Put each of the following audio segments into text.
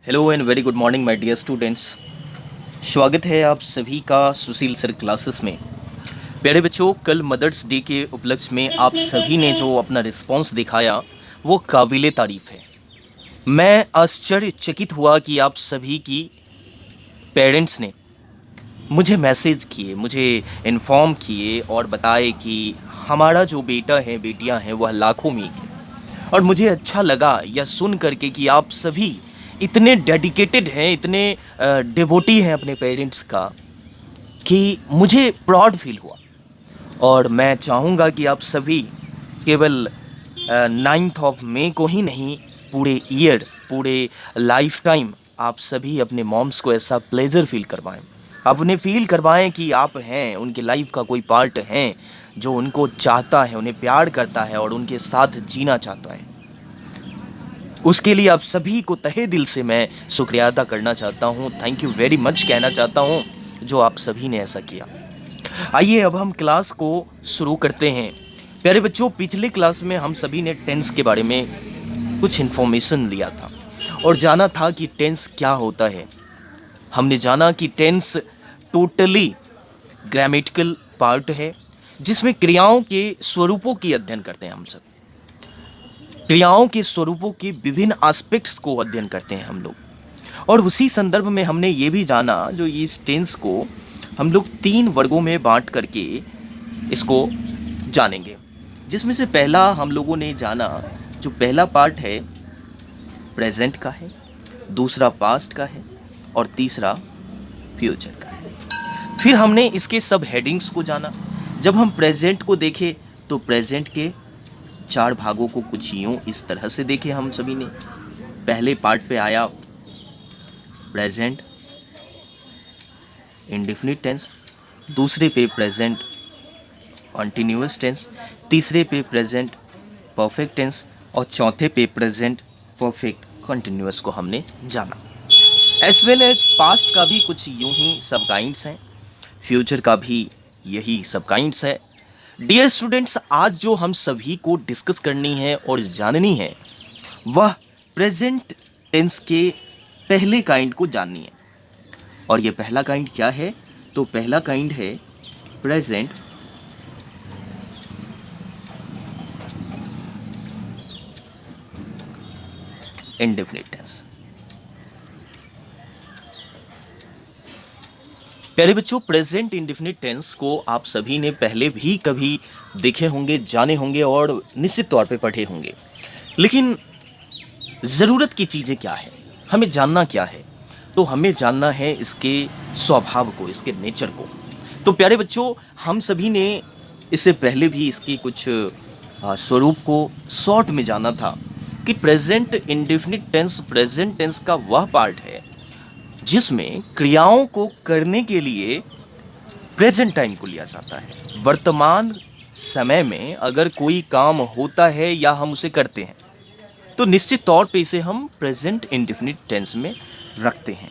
Hello and very good morning my dear students. स्वागत है आप सभी का सुशील सर क्लासेस में। प्यारे बच्चों, कल मदर्स डे के उपलक्ष्य में आप सभी ने जो अपना रिस्पॉन्स दिखाया वो काबिले तारीफ है। मैं आश्चर्यचकित हुआ कि आप सभी की पेरेंट्स ने मुझे मैसेज किए, मुझे इन्फॉर्म किए और बताए कि हमारा जो बेटा है बेटियां हैं वह लाखों में एक है। और मुझे अच्छा लगा यह सुन करके कि आप सभी इतने डेडिकेटेड हैं, इतने डिवोटी हैं अपने पेरेंट्स का, कि मुझे प्राउड फील हुआ। और मैं चाहूँगा कि आप सभी केवल 9th ऑफ मई को ही नहीं, पूरे ईयर, पूरे लाइफ टाइम आप सभी अपने मॉम्स को ऐसा प्लेजर फील करवाएं। आप उन्हें फील करवाएं कि आप हैं, उनकी लाइफ का कोई पार्ट हैं जो उनको चाहता है, उन्हें प्यार करता है और उनके साथ जीना चाहता है। उसके लिए आप सभी को तहे दिल से मैं शुक्रिया अदा करना चाहता हूँ, थैंक यू वेरी मच कहना चाहता हूँ जो आप सभी ने ऐसा किया। आइए अब हम क्लास को शुरू करते हैं। प्यारे बच्चों, पिछले क्लास में हम सभी ने टेंस के बारे में कुछ इन्फॉर्मेशन लिया था और जाना था कि टेंस क्या होता है। हमने जाना कि टेंस टोटली ग्रामेटिकल पार्ट है जिसमें क्रियाओं के स्वरूपों की अध्ययन करते हैं। हम सब क्रियाओं के स्वरूपों के विभिन्न एस्पेक्ट्स को अध्ययन करते हैं हम लोग। और उसी संदर्भ में हमने ये भी जाना जो इस टेंस को हम लोग 3 वर्गों में बांट करके इसको जानेंगे, जिसमें से पहला हम लोगों ने जाना, जो पहला पार्ट है प्रेजेंट का है, दूसरा पास्ट का है और तीसरा फ्यूचर का है। फिर हमने इसके सब हेडिंग्स को जाना। जब हम प्रेजेंट को देखें तो प्रेजेंट के 4 भागों को कुछ यूं इस तरह से देखे हम सभी ने। पहले पार्ट पे आया प्रेजेंट इंडेफिनिट टेंस, दूसरे पे प्रेजेंट कॉन्टिन्यूअस टेंस, तीसरे पे प्रेजेंट परफेक्ट टेंस और चौथे पे प्रेजेंट परफेक्ट कॉन्टिन्यूअस को हमने जाना। एज वेल एज पास्ट का भी कुछ यूं ही सब काइंड्स हैं, फ्यूचर का भी यही सब काइंड्स है। डियर स्टूडेंट्स, आज जो हम सभी को डिस्कस करनी है और जाननी है वह प्रेजेंट टेंस के पहले काइंड को जाननी है। और ये पहला काइंड क्या है? तो पहला काइंड है प्रेजेंट इंडेफिनिट टेंस। प्यारे बच्चों, प्रेजेंट इंडेफिनिट टेंस को आप सभी ने पहले भी कभी देखे होंगे, जाने होंगे और निश्चित तौर पे पढ़े होंगे। लेकिन ज़रूरत की चीज़ें क्या है, हमें जानना क्या है? तो हमें जानना है इसके स्वभाव को, इसके नेचर को। तो प्यारे बच्चों, हम सभी ने इससे पहले भी इसके कुछ स्वरूप को शॉर्ट में जाना था कि present indefinite tense present tense का वह पार्ट है जिसमें क्रियाओं को करने के लिए प्रेजेंट टाइम को लिया जाता है। वर्तमान समय में अगर कोई काम होता है या हम उसे करते हैं तो निश्चित तौर पे इसे हम प्रेजेंट इंडेफिनिट टेंस में रखते हैं।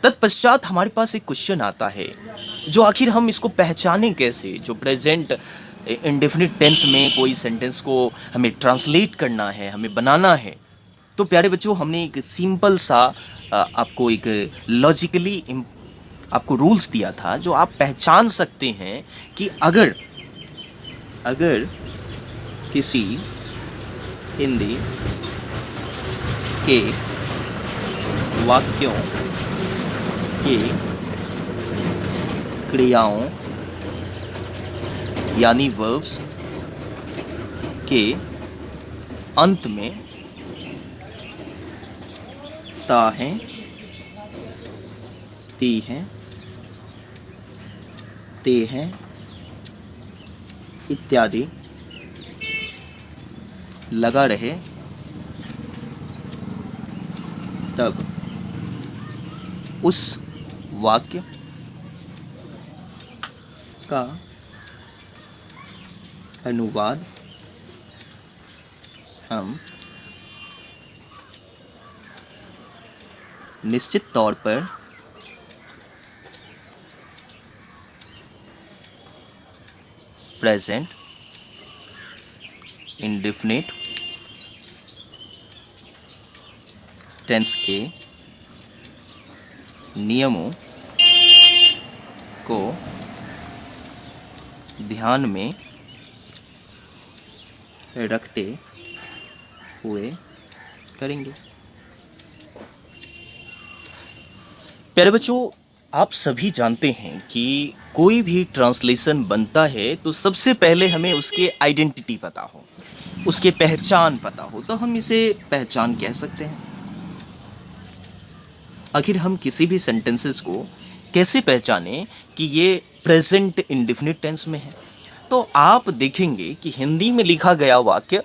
तत्पश्चात हमारे पास एक क्वेश्चन आता है, जो आखिर हम इसको पहचानें कैसे? जो प्रेजेंट इंडेफिनिट टेंस में कोई सेंटेंस को हमें ट्रांसलेट करना है, हमें बनाना है, तो प्यारे बच्चों हमने एक सिंपल सा आपको एक लॉजिकली आपको रूल्स दिया था जो आप पहचान सकते हैं कि अगर किसी हिंदी के वाक्यों के क्रियाओं यानी वर्ब्स के अंत में ता है, ती है, ते हैं इत्यादि लगा रहे तब उस वाक्य का अनुवाद हम निश्चित तौर पर प्रेजेंट इंडेफिनिट टेंस के नियमों को ध्यान में रखते हुए करेंगे। प्यारे बच्चों, आप सभी जानते हैं कि कोई भी ट्रांसलेशन बनता है तो सबसे पहले हमें उसके आइडेंटिटी पता हो, उसके पहचान पता हो, तो हम इसे पहचान कह सकते हैं। आखिर हम किसी भी सेंटेंसेस को कैसे पहचानें कि ये प्रेजेंट इंडेफिनिट टेंस में है? तो आप देखेंगे कि हिंदी में लिखा गया वाक्य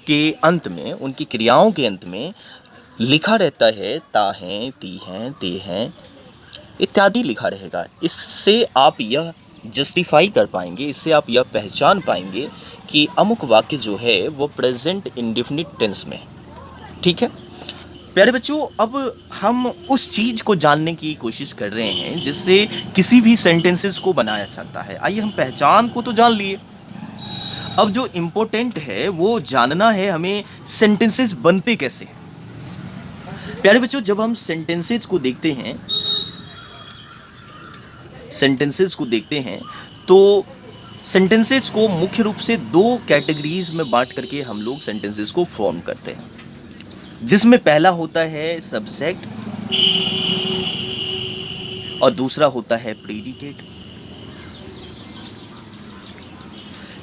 के अंत में, उनकी क्रियाओं के अंत में लिखा रहता है ता हैं, ती हैं, ते हैं इत्यादि लिखा रहेगा। इससे आप यह जस्टिफाई कर पाएंगे, इससे आप यह पहचान पाएंगे कि अमुक वाक्य जो है वो प्रेजेंट इंडेफिनिट टेंस में है। ठीक है प्यारे बच्चों, अब हम उस चीज को जानने की कोशिश कर रहे हैं जिससे किसी भी सेंटेंसेस को बनाया जाता है। आइए, हम पहचान को तो जान लिए, अब जो इम्पोर्टेंट है वो जानना है हमें सेंटेंसेस बनते कैसे हैं। प्यारे बच्चों, जब हम सेंटेंसेस को देखते हैं तो सेंटेंसेस को मुख्य रूप से दो कैटेगरीज में बांट करके हम लोग सेंटेंसेस को फॉर्म करते हैं, जिसमें पहला होता है सब्जेक्ट और दूसरा होता है प्रीडिकेट,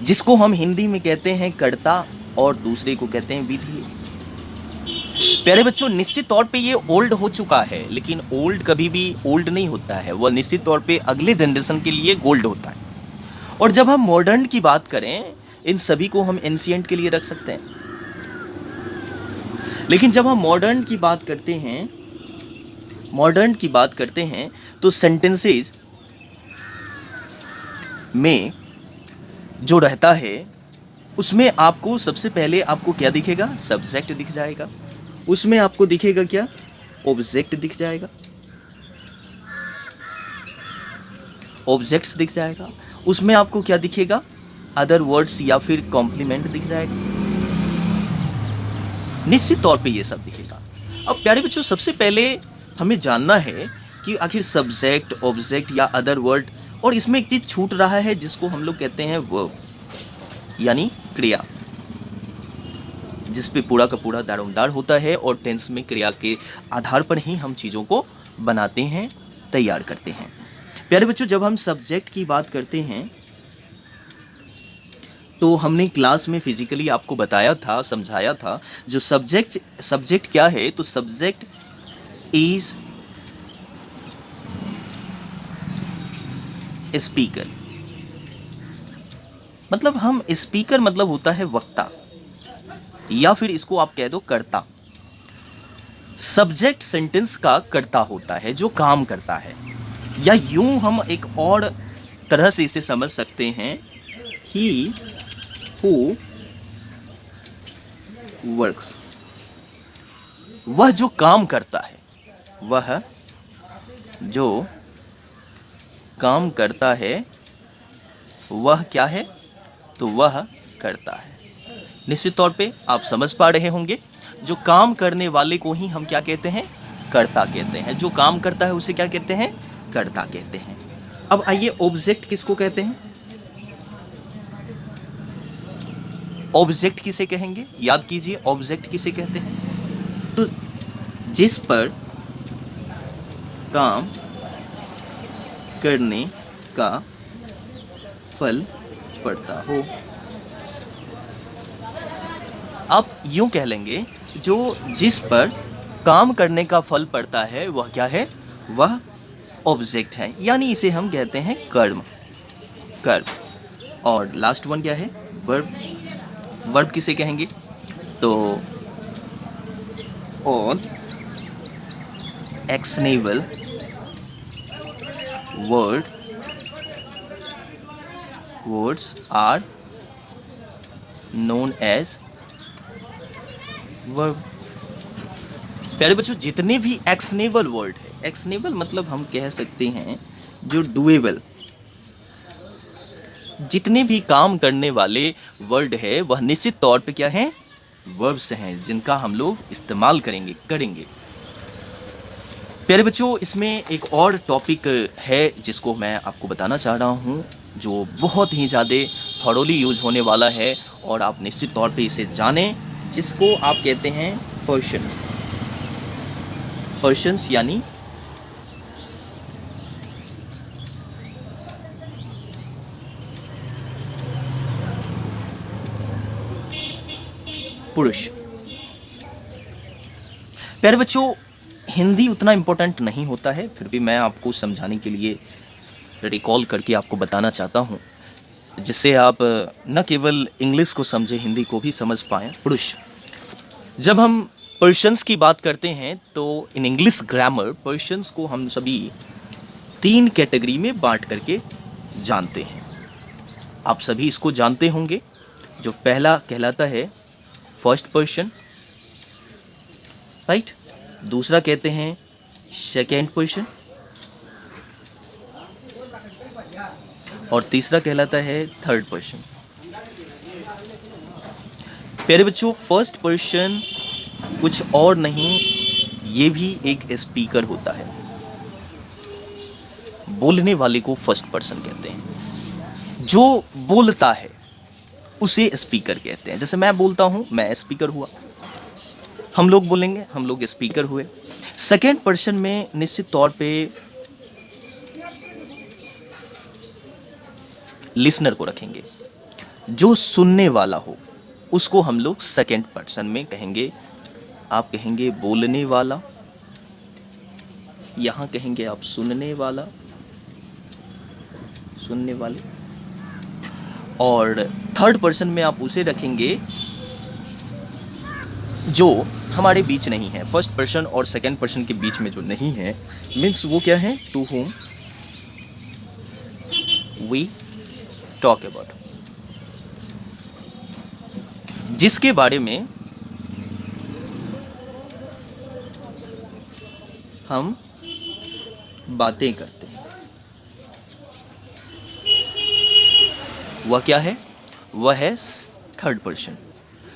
जिसको हम हिंदी में कहते हैं कर्ता और दूसरे को कहते हैं विधेय। प्यारे बच्चों, निश्चित तौर पे ये ओल्ड हो चुका है, लेकिन ओल्ड कभी भी ओल्ड नहीं होता है, वह निश्चित तौर पे अगले जनरेशन के लिए गोल्ड होता है। और जब हम मॉडर्न की बात करें, इन सभी को हम एंशिएंट के लिए रख सकते हैं। लेकिन जब हम मॉडर्न की बात करते हैं तो सेंटेंसेस में जो रहता है उसमें आपको सबसे पहले आपको क्या दिखेगा? सब्जेक्ट दिख जाएगा। उसमें आपको दिखेगा क्या? ऑब्जेक्ट दिख जाएगा, ऑब्जेक्ट्स दिख जाएगा। उसमें आपको क्या दिखेगा? अदर वर्ड्स या फिर कॉम्प्लीमेंट दिख जाएगा। निश्चित तौर पे ये सब दिखेगा। अब प्यारे बच्चों, सबसे पहले हमें जानना है कि आखिर सब्जेक्ट, ऑब्जेक्ट या अदर वर्ड, और इसमें एक चीज छूट रहा है जिसको हम लोग कहते हैं वर्ब, यानी क्रिया, जिस पे पूरा का पूरा दारोमदार होता है और टेंस में क्रिया के आधार पर ही हम चीज़ों को बनाते हैं, तैयार करते हैं। प्यारे बच्चों, जब हम सब्जेक्ट की बात करते हैं तो हमने क्लास में फिजिकली आपको बताया था, समझाया था, जो सब्जेक्ट क्या है? तो सब्जेक्ट इज स्पीकर, मतलब हम स्पीकर मतलब होता है वक्ता, या फिर इसको आप कह दो कर्ता। सब्जेक्ट सेंटेंस का कर्ता होता है जो काम करता है, या यूं हम एक और तरह से इसे समझ सकते हैं, ही हु वर्क्स, वह जो काम करता है, वह जो काम करता है वह क्या है? तो वह करता है। निश्चित तौर पे आप समझ पा रहे होंगे, जो काम करने वाले को ही हम क्या कहते हैं? कर्ता कहते हैं। जो काम करता है उसे क्या कहते हैं? कर्ता कहते हैं। अब आइए, ऑब्जेक्ट किसको कहते हैं? ऑब्जेक्ट किसे कहेंगे? याद कीजिए, ऑब्जेक्ट किसे कहते हैं? तो जिस पर काम करने का फल पड़ता हो। आप यूं कह लेंगे, जो जिस पर काम करने का फल पड़ता है वह क्या है? वह ऑब्जेक्ट है, यानी इसे हम कहते हैं कर्म। और लास्ट वन क्या है? वर्ब। वर्ब किसे कहेंगे? तो all actionable words are known as verb। प्यारे बच्चों, जितने भी एक्शनेबल वर्ड है, एक्शनेबल मतलब हम कह सकते हैं जो डुएबल, जितने भी काम करने वाले वर्ड है वह निश्चित तौर पे क्या है? वर्ब्स हैं, जिनका हम लोग इस्तेमाल करेंगे। प्यारे बच्चों, इसमें एक और टॉपिक है जिसको मैं आपको बताना चाह रहा हूँ, जो बहुत ही ज़्यादा थॉरोली यूज होने वाला है और आप निश्चित तौर पे इसे जानें, जिसको आप कहते हैं पर्सन। पर्सन्स यानी पुरुष। प्यारे बच्चों, हिंदी उतना इम्पोर्टेंट नहीं होता है, फिर भी मैं आपको समझाने के लिए रिकॉल करके आपको बताना चाहता हूँ, जिससे आप न केवल इंग्लिश को समझे, हिंदी को भी समझ पाएँ। पुरुष। जब हम पर्सन्स की बात करते हैं तो इन इंग्लिश ग्रामर पर्सन्स को हम सभी 3 कैटेगरी में बांट करके जानते हैं। आप सभी इसको जानते होंगे। जो पहला कहलाता है फर्स्ट पर्सन, राइट। दूसरा कहते हैं सेकेंड पर्सन और तीसरा कहलाता है थर्ड पर्सन। प्यारे बच्चों, फर्स्ट पर्सन कुछ और नहीं, ये भी एक स्पीकर होता है। बोलने वाले को फर्स्ट पर्सन कहते हैं। जो बोलता है उसे स्पीकर कहते हैं। जैसे मैं बोलता हूं, मैं स्पीकर हुआ। हम लोग बोलेंगे, हम लोग स्पीकर हुए। सेकेंड पर्सन में निश्चित तौर पे लिसनर को रखेंगे। जो सुनने वाला हो उसको हम लोग सेकेंड पर्सन में कहेंगे। आप कहेंगे बोलने वाला, यहां कहेंगे आप सुनने वाला, सुनने वाले। और थर्ड पर्सन में आप उसे रखेंगे जो हमारे बीच नहीं है। फर्स्ट पर्सन और सेकेंड पर्सन के बीच में जो नहीं है, मीन्स वो क्या है? To whom we talk about, जिसके बारे में हम बातें करते हैं। वह क्या है? वह है थर्ड पर्सन।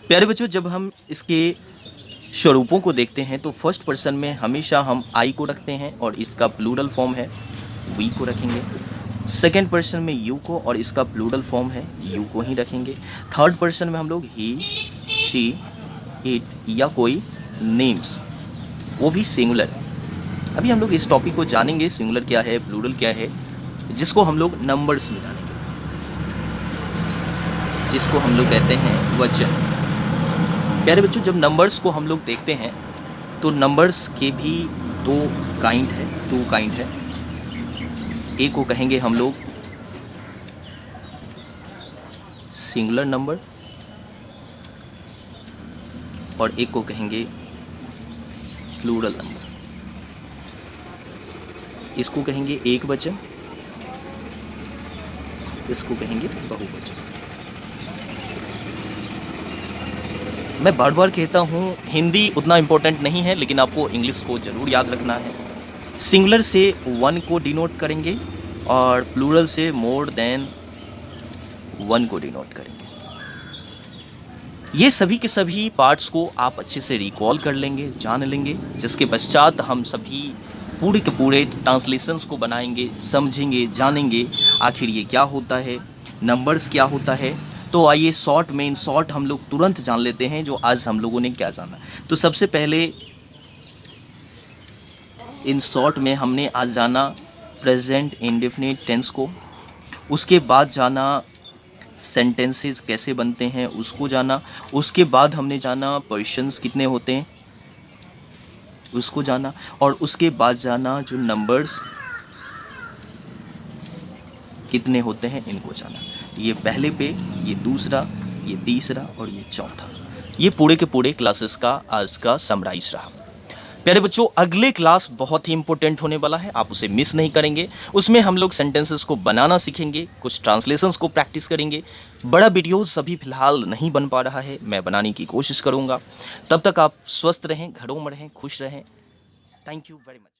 प्यारे बच्चों, जब हम इसके स्वरूपों को देखते हैं तो फर्स्ट पर्सन में हमेशा हम आई को रखते हैं और इसका प्लूरल फॉर्म है वी को रखेंगे। सेकेंड पर्सन में यू को और इसका प्लूरल फॉर्म है यू को ही रखेंगे। थर्ड पर्सन में हम लोग ही, शी, इट या कोई नेम्स, वो भी सिंगुलर। अभी हम लोग इस टॉपिक को जानेंगे, सिंगुलर क्या है, प्लूरल क्या है, जिसको हम लोग नंबर्स में जानेंगे, जिसको हम लोग कहते हैं वचन। प्यारे बच्चों, जब नंबर्स को हम लोग देखते हैं तो नंबर्स के भी टू काइंड है। एक को कहेंगे हम लोग सिंगुलर नंबर और एक को कहेंगे प्लूरल नंबर। इसको कहेंगे एक वचन, इसको कहेंगे बहुवचन। मैं बार बार कहता हूँ, हिंदी उतना इम्पोर्टेंट नहीं है, लेकिन आपको इंग्लिश को ज़रूर याद रखना है। सिंगुलर से वन को डिनोट करेंगे और प्लूरल से मोर देन वन को डिनोट करेंगे। ये सभी के सभी पार्ट्स को आप अच्छे से रिकॉल कर लेंगे, जान लेंगे, जिसके पश्चात हम सभी पूरे के पूरे ट्रांसलेशंस को बनाएंगे, समझेंगे, जानेंगे आखिर ये क्या होता है, नंबर्स क्या होता है। तो आइए शॉर्ट में, इन शॉर्ट हम लोग तुरंत जान लेते हैं जो आज हम लोगों ने क्या जाना। तो सबसे पहले इन शॉर्ट में हमने आज जाना प्रेजेंट इंडेफिनिट टेंस को, उसके बाद जाना सेंटेंसेस कैसे बनते हैं उसको जाना, उसके बाद हमने जाना पर्सन्स कितने होते हैं उसको जाना, और उसके बाद जाना जो नंबर्स कितने होते हैं इनको जाना। ये पहले पे, ये दूसरा, ये तीसरा और ये चौथा। ये पूरे के पूरे क्लासेस का आज का समराइज रहा। प्यारे बच्चों, अगले क्लास बहुत ही इंपॉर्टेंट होने वाला है, आप उसे मिस नहीं करेंगे। उसमें हम लोग सेंटेंसेस को बनाना सीखेंगे, कुछ ट्रांसलेशंस को प्रैक्टिस करेंगे। बड़ा वीडियोस अभी फिलहाल नहीं बन पा रहा है, मैं बनाने की कोशिश करूँगा। तब तक आप स्वस्थ रहें, घरों में रहें, खुश रहें। Thank you very much.